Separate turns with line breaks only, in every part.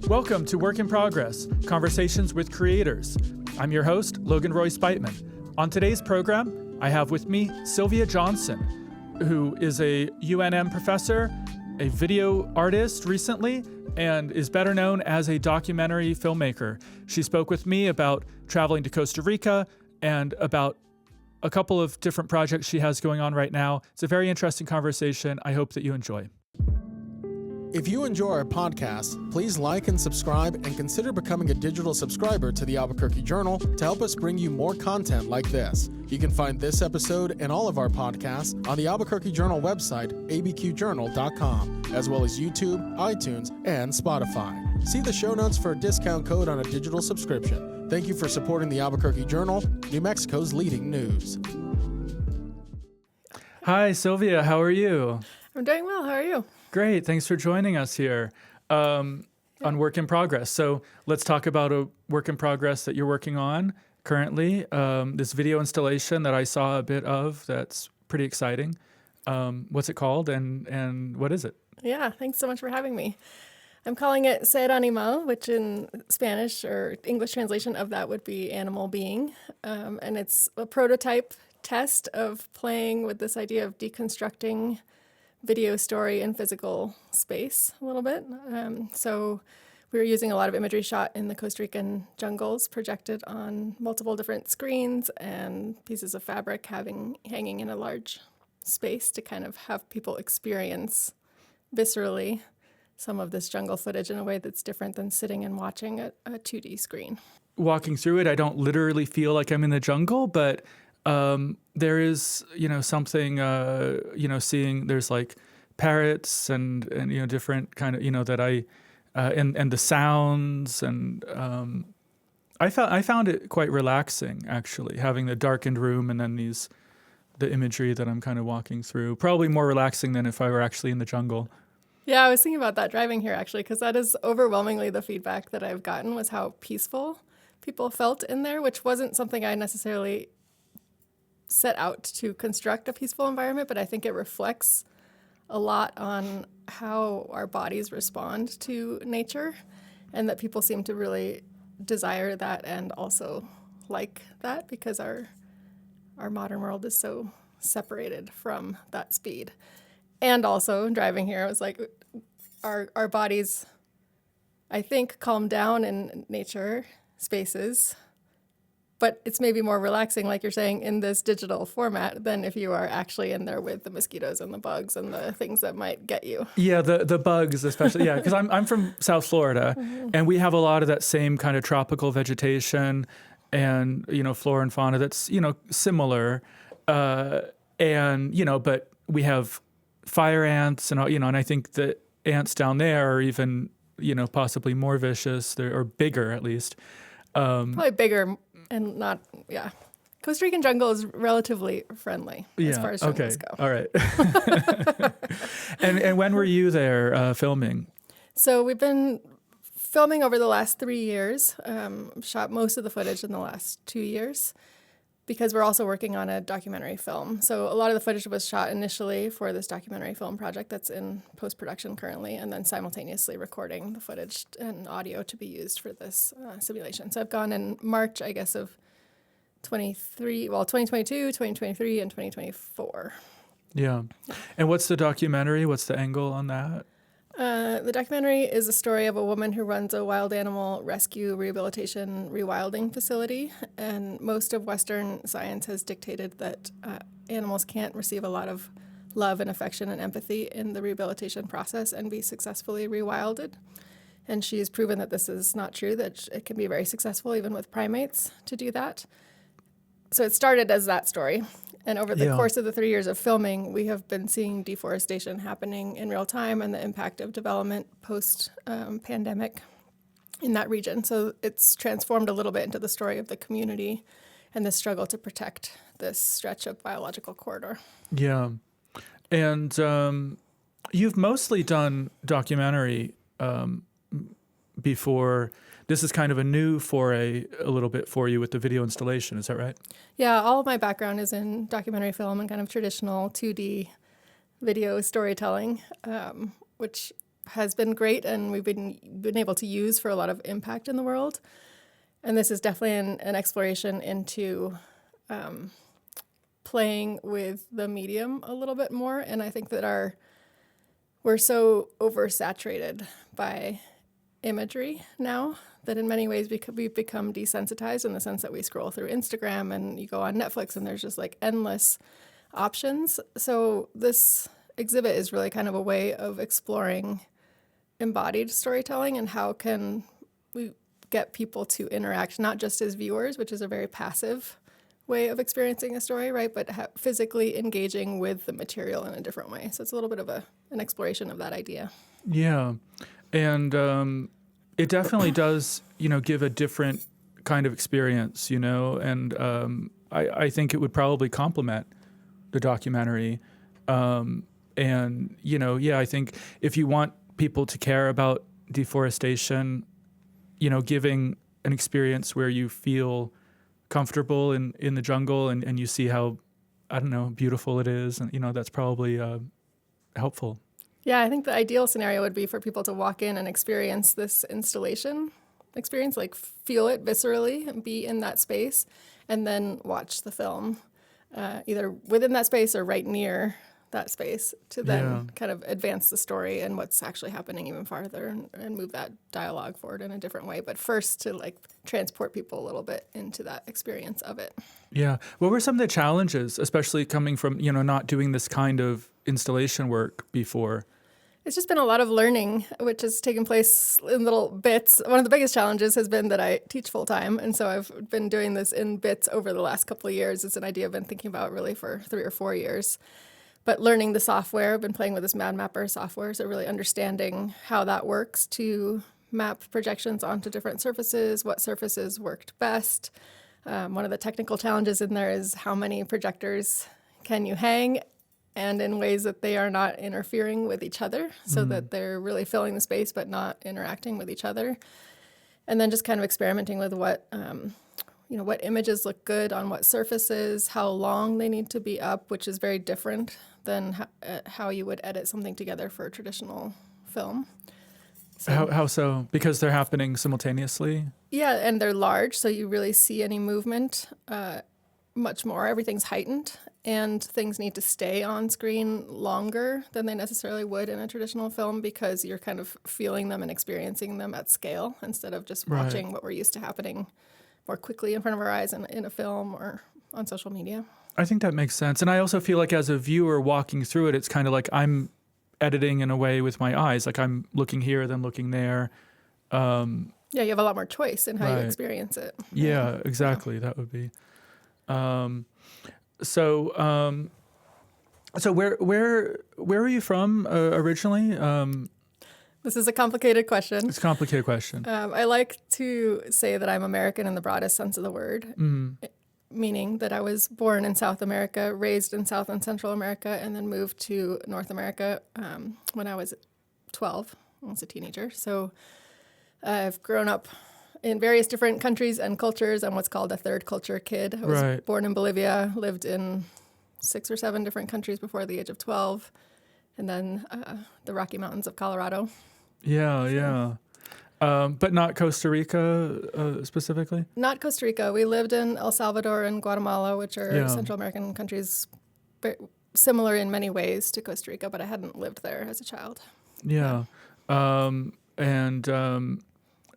Welcome to Work in Progress, Conversations with Creators. I'm your host, Logan Roy Speitman. On today's program, I have with me Sylvia Johnson, who is a UNM professor, a video artist recently, and is better known as a documentary filmmaker. She spoke with me about traveling to Costa Rica and about a couple of different projects she has going on right now. It's a very interesting conversation. I hope that you enjoy.
If you enjoy our podcast, please like and subscribe and consider becoming a digital subscriber to the Albuquerque Journal to help us bring you more content like this. You can find this episode and all of our podcasts on the Albuquerque Journal website, abqjournal.com, as well as YouTube, iTunes, and Spotify. See the show notes for a discount code on a digital subscription. Thank you for supporting the Albuquerque Journal, New Mexico's leading news.
Hi, Sylvia. How are you?
I'm doing well. How are you?
Great. Thanks for joining us here on Work in Progress. So let's talk about a work in progress that you're working on currently, this video installation that I saw a bit of that's pretty exciting. What's it called and what is it?
Yeah, thanks so much for having me. I'm calling it Ser Animal, which in Spanish or English translation of that would be animal being. And it's a prototype test of playing with this idea of deconstructing video story in physical space a little bit. So we were using a lot of imagery shot in the Costa Rican jungles, projected on multiple different screens and pieces of fabric hanging in a large space to kind of have people experience viscerally some of this jungle footage in a way that's different than sitting and watching a 2D screen.
Walking through it, I don't literally feel like I'm in the jungle, but there is, something, seeing there's like parrots and different kind of, that I, and the sounds and, I found it quite relaxing actually, having the darkened room and then the imagery that I'm kind of walking through, probably more relaxing than if I were actually in the jungle.
Yeah, I was thinking about that driving here actually, because that is overwhelmingly the feedback that I've gotten was how peaceful people felt in there, which wasn't something I necessarily set out to construct a peaceful environment, but I think it reflects a lot on how our bodies respond to nature and that people seem to really desire that and also like that because our modern world is so separated from that speed. And also driving here, I was like, our bodies, I think, calm down in nature spaces, but it's maybe more relaxing, like you're saying, in this digital format than if you are actually in there with the mosquitoes and the bugs and the things that might get you.
Yeah, the bugs especially. Yeah, because I'm from South Florida, and we have a lot of that same kind of tropical vegetation and, flora and fauna that's, similar. But we have fire ants and, and I think the ants down there are even, possibly more vicious or bigger at least.
Probably bigger. And not, yeah. Costa Rican jungle is relatively friendly as far as jungles go.
All right. And when were you there filming?
So we've been filming over the last 3 years, shot most of the footage in the last 2 years because we're also working on a documentary film. So a lot of the footage was shot initially for this documentary film project that's in post-production currently, and then simultaneously recording the footage and audio to be used for this simulation. So I've gone in March, I guess, of 2022, 2023, and 2024.
Yeah. And what's the documentary? What's the angle on that?
The documentary is a story of a woman who runs a wild animal rescue, rehabilitation, rewilding facility. And most of Western science has dictated that animals can't receive a lot of love and affection and empathy in the rehabilitation process and be successfully rewilded. And she's proven that this is not true, that it can be very successful even with primates to do that. So it started as that story. And over the course of the 3 years of filming, we have been seeing deforestation happening in real time and the impact of development post-pandemic in that region. So it's transformed a little bit into the story of the community and the struggle to protect this stretch of biological corridor.
Yeah. And you've mostly done documentary before. This is kind of a new foray a little bit for you with the video installation. Is that right?
Yeah, all of my background is in documentary film and kind of traditional 2D video storytelling, which has been great and we've been able to use for a lot of impact in the world. And this is definitely an exploration into playing with the medium a little bit more. And I think that we're so oversaturated by imagery now that in many ways we've become desensitized in the sense that we scroll through Instagram and you go on Netflix and there's just like endless options. So this exhibit is really kind of a way of exploring embodied storytelling and how can we get people to interact not just as viewers, which is a very passive way of experiencing a story, right? But physically engaging with the material in a different way. So it's a little bit of an exploration of that idea.
Yeah. And it definitely does, give a different kind of experience, and I think it would probably complement the documentary. I think if you want people to care about deforestation, giving an experience where you feel comfortable in the jungle and you see how, beautiful it is. And, that's probably helpful.
Yeah, I think the ideal scenario would be for people to walk in and experience this installation experience, like feel it viscerally and be in that space, and then watch the film, either within that space or right near that space to then kind of advance the story and what's actually happening even farther and move that dialogue forward in a different way. But first to like transport people a little bit into that experience of it.
Yeah. What were some of the challenges, especially coming from, not doing this kind of installation work before?
It's just been a lot of learning, which has taken place in little bits. One of the biggest challenges has been that I teach full time. And so I've been doing this in bits over the last couple of years. It's an idea I've been thinking about really for 3 or 4 years. But learning the software, I've been playing with this Mad Mapper software, so really understanding how that works to map projections onto different surfaces, what surfaces worked best. One of the technical challenges in there is how many projectors can you hang, and in ways that they are not interfering with each other, so that they're really filling the space but not interacting with each other. And then just kind of experimenting with what images look good on what surfaces, how long they need to be up, which is very different than how you would edit something together for a traditional film. So,
How so? Because they're happening simultaneously?
Yeah, and they're large, so you really see any movement much more. Everything's heightened, and things need to stay on screen longer than they necessarily would in a traditional film because you're kind of feeling them and experiencing them at scale instead of just watching what we're used to happening more quickly in front of our eyes in a film or on social media.
I think that makes sense. And I also feel like as a viewer walking through it, it's kind of like I'm editing in a way with my eyes. Like I'm looking here, then looking there.
Yeah, you have a lot more choice in how you experience it.
Yeah, exactly. Yeah. That would be. So where are you from originally?
This is a complicated question.
It's a complicated question.
I like to say that I'm American in the broadest sense of the word, meaning that I was born in South America, raised in South and Central America, and then moved to North America when I was 12. I was a teenager. So I've grown up in various different countries and cultures. I'm what's called a third culture kid. I was born in Bolivia, lived in 6 or 7 different countries before the age of 12, and then the Rocky Mountains of Colorado.
Yeah. But not Costa Rica specifically? Not
Costa Rica. We lived in El Salvador and Guatemala, which are Central American countries, similar in many ways to Costa Rica, but I hadn't lived there as a child.
Yeah.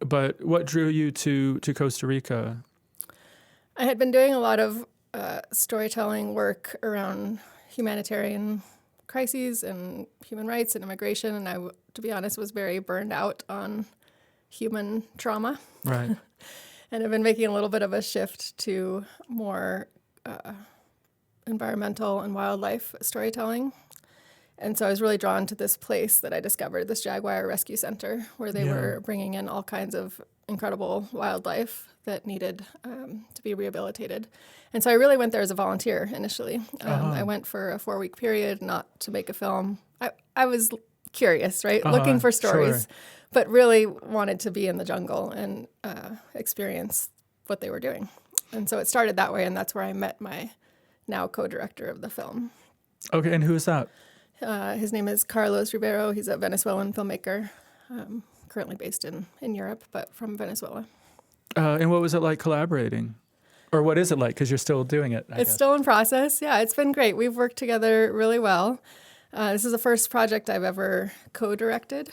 But what drew you to Costa Rica?
I had been doing a lot of storytelling work around humanitarian crises and human rights and immigration, and I, to be honest, was very burned out on human trauma.
Right.
And I've been making a little bit of a shift to more environmental and wildlife storytelling. And so I was really drawn to this place that I discovered, this Jaguar Rescue Center, where they were bringing in all kinds of incredible wildlife that needed to be rehabilitated. And so I really went there as a volunteer initially. I went for a 4-week period, not to make a film. I was curious, right? Looking for stories, but really wanted to be in the jungle and experience what they were doing. And so it started that way, and that's where I met my now co-director of the film.
Okay, and who is that?
His name is Carlos Ribeiro. He's a Venezuelan filmmaker, currently based in Europe, but from Venezuela.
And what was it like collaborating? Or what is it like? Because you're still doing it, I
It's
guess.
still in process. Yeah, it's been great. We've worked together really well. This is the first project I've ever co-directed.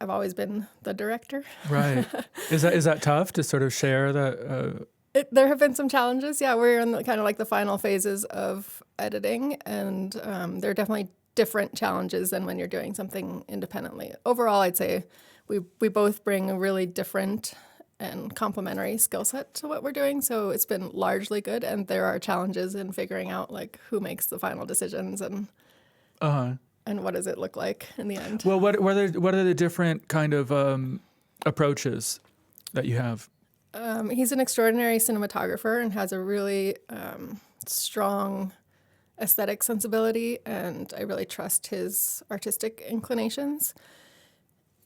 I've always been the director.
Right. Is that tough to sort of share that?
There have been some challenges. Yeah, we're in kind of like the final phases of editing, and there are definitely different challenges than when you're doing something independently. Overall, I'd say we both bring a really different and complementary skill set to what we're doing, so it's been largely good. And there are challenges in figuring out like who makes the final decisions and what does it look like in the end.
Well, what are the different kind of approaches that you have?
He's an extraordinary cinematographer and has a really strong aesthetic sensibility, and I really trust his artistic inclinations.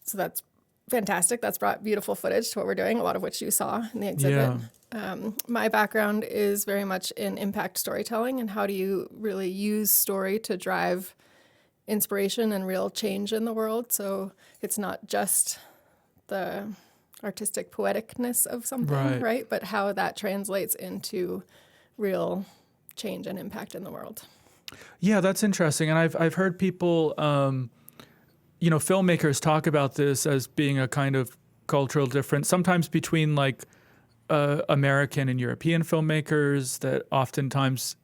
So that's fantastic. That's brought beautiful footage to what we're doing, a lot of which you saw in the exhibit.
Yeah.
My background is very much in impact storytelling, and how do you really use story to drive inspiration and real change in the world. So it's not just the artistic poeticness of something, right? But how that translates into real change and impact in the world.
Yeah, that's interesting. And I've heard people, filmmakers talk about this as being a kind of cultural difference, sometimes between like American and European filmmakers, that oftentimes,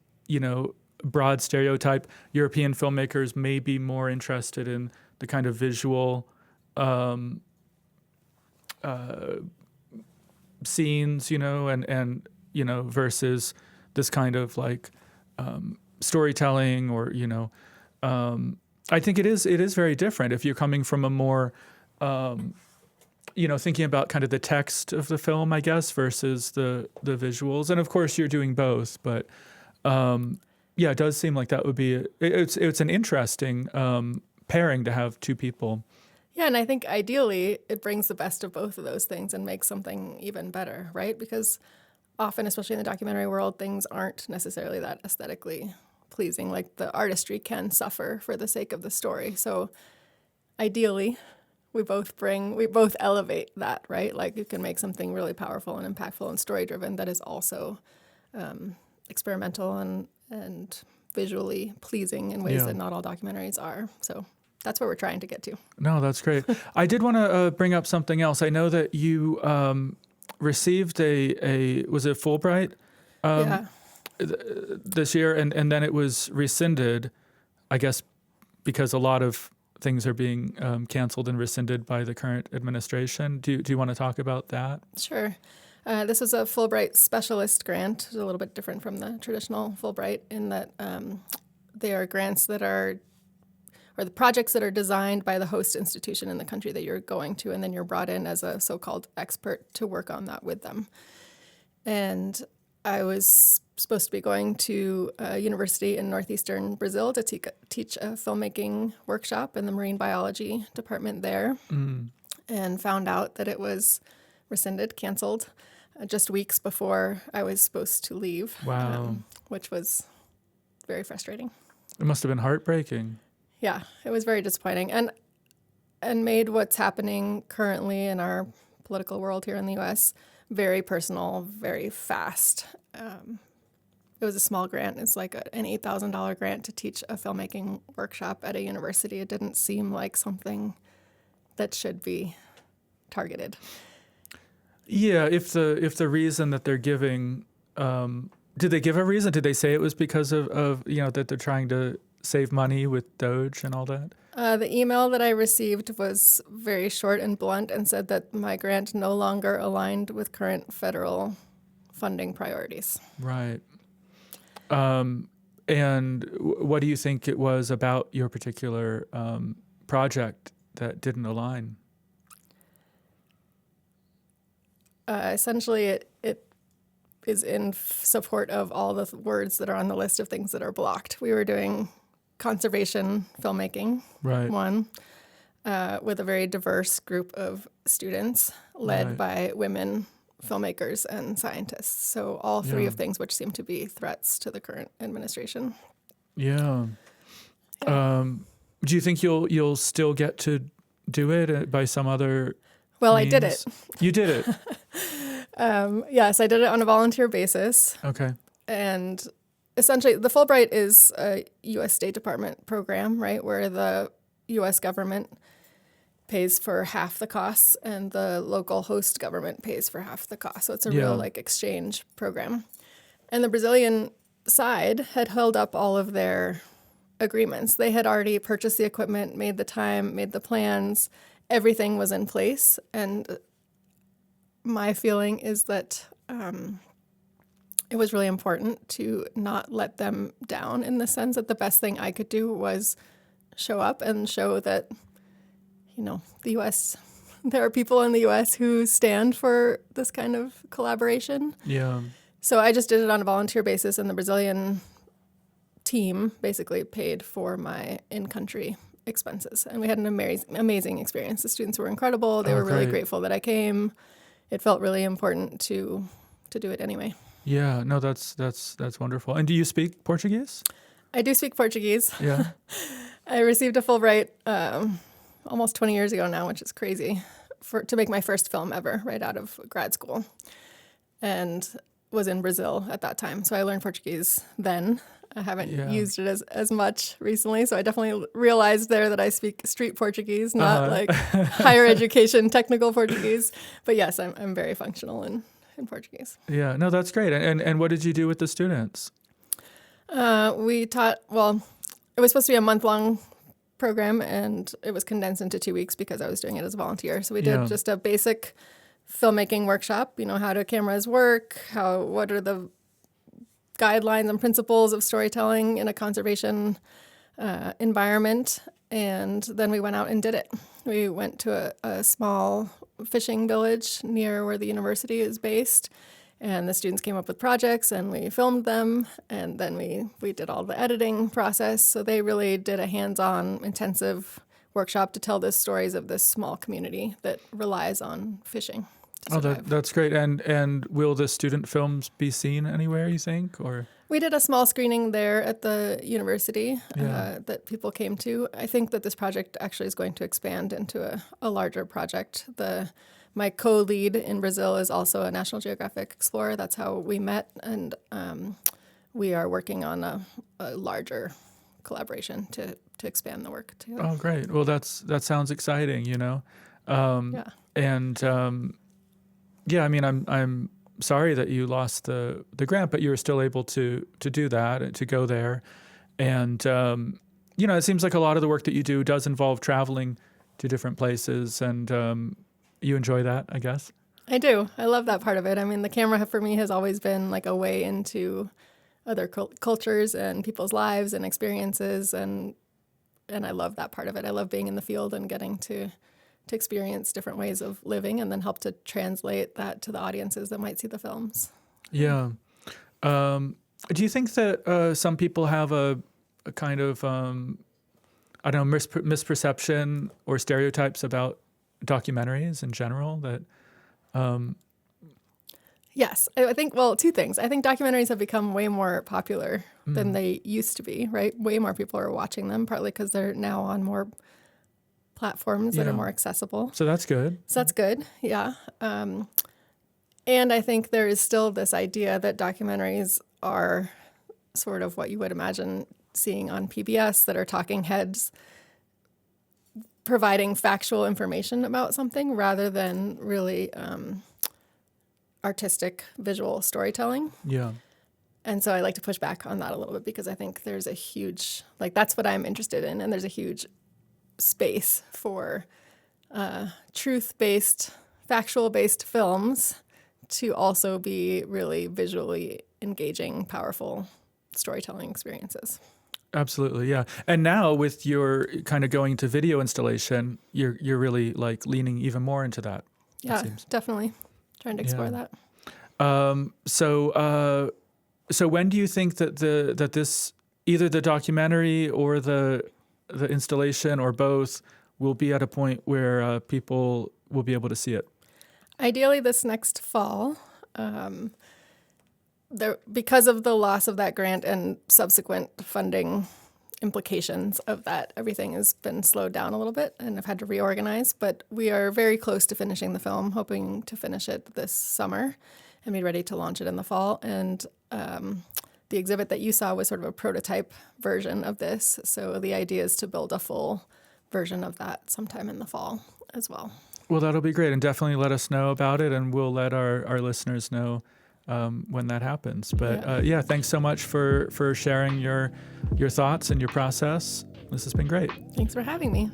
broad stereotype, European filmmakers may be more interested in the kind of visual scenes, and versus this kind of like storytelling, or I think it is very different if you're coming from a more thinking about kind of the text of the film, I guess, versus the visuals. And of course you're doing both, but it does seem like that would be it's an interesting pairing to have two people.
Yeah, and I think ideally it brings the best of both of those things and makes something even better, right? Because often, especially in the documentary world, things aren't necessarily that aesthetically pleasing. Like the artistry can suffer for the sake of the story. So ideally, we both elevate that, right? Like you can make something really powerful and impactful and story-driven that is also experimental and visually pleasing in ways that not all documentaries are. So that's what we're trying to get to.
No, that's great. I did want to bring up something else. I know that you received was it Fullbright this year, and then it was rescinded, I guess, because a lot of things are being canceled and rescinded by the current administration. Do you want to talk about that?
Sure. This was a Fulbright specialist grant. It's a little bit different from the traditional Fulbright in that they are grants that are, or the projects that are designed by the host institution in the country that you're going to, and then you're brought in as a so-called expert to work on that with them. And I was supposed to be going to a university in northeastern Brazil to teach a filmmaking workshop in the marine biology department there, and found out that it was rescinded, canceled, just weeks before I was supposed to leave.
Wow.
Which was very frustrating.
It must have been heartbreaking.
Yeah, it was very disappointing, and made what's happening currently in our political world here in the U.S. very personal, very fast. It was a small grant. It's like an $8,000 grant to teach a filmmaking workshop at a university. It didn't seem like something that should be targeted.
Yeah, if the reason that they're giving, did they give a reason? Did they say it was because of that they're trying to save money with Doge and all that?
The email that I received was very short and blunt and said that my grant no longer aligned with current federal funding priorities.
Right. And what do you think it was about your particular project that didn't align?
Essentially, it is in support of all the words that are on the list of things that are blocked. We were doing conservation filmmaking,
right,
one, with a very diverse group of students led by women filmmakers and scientists. So all three of things which seem to be threats to the current administration.
Yeah. Do you think you'll still get to do it by some other
Well,
means?
I did it.
You did it.
Yes, I did it on a volunteer basis.
Okay.
And essentially, the Fulbright is a U.S. State Department program, right, where the U.S. government pays for half the costs and the local host government pays for half the cost. So it's a real like exchange program. And the Brazilian side had held up all of their agreements. They had already purchased the equipment, made the time, made the plans. Everything was in place. And my feeling is that it was really important to not let them down, in the sense that the best thing I could do was show up and show that, the U.S., there are people in the U.S. who stand for this kind of collaboration.
Yeah.
So I just did it on a volunteer basis, and the Brazilian team basically paid for my in-country expenses. And we had an amazing experience. The students were incredible. They were really grateful that I came. It felt really important to do it anyway.
Yeah, no, that's wonderful. And do you speak Portuguese?
I do speak Portuguese.
Yeah.
I received a Fulbright almost 20 years ago now, which is crazy, to make my first film ever right out of grad school, and was in Brazil at that time. So I learned Portuguese then. I haven't used it as much recently, so I definitely realized there that I speak street Portuguese, not like higher education technical Portuguese. But yes, I'm very functional in Portuguese.
Yeah, no, that's great. And what did you do with the students?
We taught, it was supposed to be a month-long program, and it was condensed into 2 weeks because I was doing it as a volunteer. So we did just a basic filmmaking workshop, how do cameras work, what are the guidelines and principles of storytelling in a conservation environment. And then we went out and did it. We went to a small fishing village near where the university is based, and the students came up with projects and we filmed them, and then we did all the editing process. So they really did a hands-on intensive workshop to tell the stories of this small community that relies on fishing.
Oh, that's great. And will the student films be seen anywhere, you think? Or
we did a small screening there at the university that people came to. I think that this project actually is going to expand into a larger project. My co-lead in Brazil is also a National Geographic explorer. That's how we met, and we are working on a larger collaboration to expand the work together.
Oh, great. Well, that sounds exciting, Yeah, I mean, I'm sorry that you lost the grant, but you were still able to do that and to go there. And, it seems like a lot of the work that you do does involve traveling to different places, and you enjoy that, I guess?
I do. I love that part of it. I mean, the camera for me has always been like a way into other cultures and people's lives and experiences, and I love that part of it. I love being in the field and getting to experience different ways of living, and then help to translate that to the audiences that might see the films.
Yeah. Do you think that some people have a kind of, misperception or stereotypes about documentaries in general that...
Yes, I think, two things. I think documentaries have become way more popular than they used to be, right? Way more people are watching them, partly because they're now on more platforms that are more accessible.
So that's good.
Yeah. And I think there is still this idea that documentaries are sort of what you would imagine seeing on PBS, that are talking heads providing factual information about something rather than really artistic visual storytelling.
Yeah.
And so I like to push back on that a little bit, because I think there's a huge, that's what I'm interested in, and there's a huge space for truth-based, factual-based films to also be really visually engaging, powerful storytelling experiences.
Absolutely, yeah. And now with your kind of going to video installation, you're really like leaning even more into that.
Yeah, definitely. Trying to explore that.
So when do you think that this, either the documentary or the installation or both, will be at a point where people will be able to see it?
Ideally this next fall. Because of the loss of that grant and subsequent funding implications of that. Everything has been slowed down a little bit and I've had to reorganize, but we are very close to finishing the film, hoping to finish it this summer and be ready to launch it in the fall. And the exhibit that you saw was sort of a prototype version of this. So the idea is to build a full version of that sometime in the fall as well.
Well, that'll be great. And definitely let us know about it, and we'll let our listeners know when that happens. But thanks so much for sharing your thoughts and your process. This has been great.
Thanks for having me.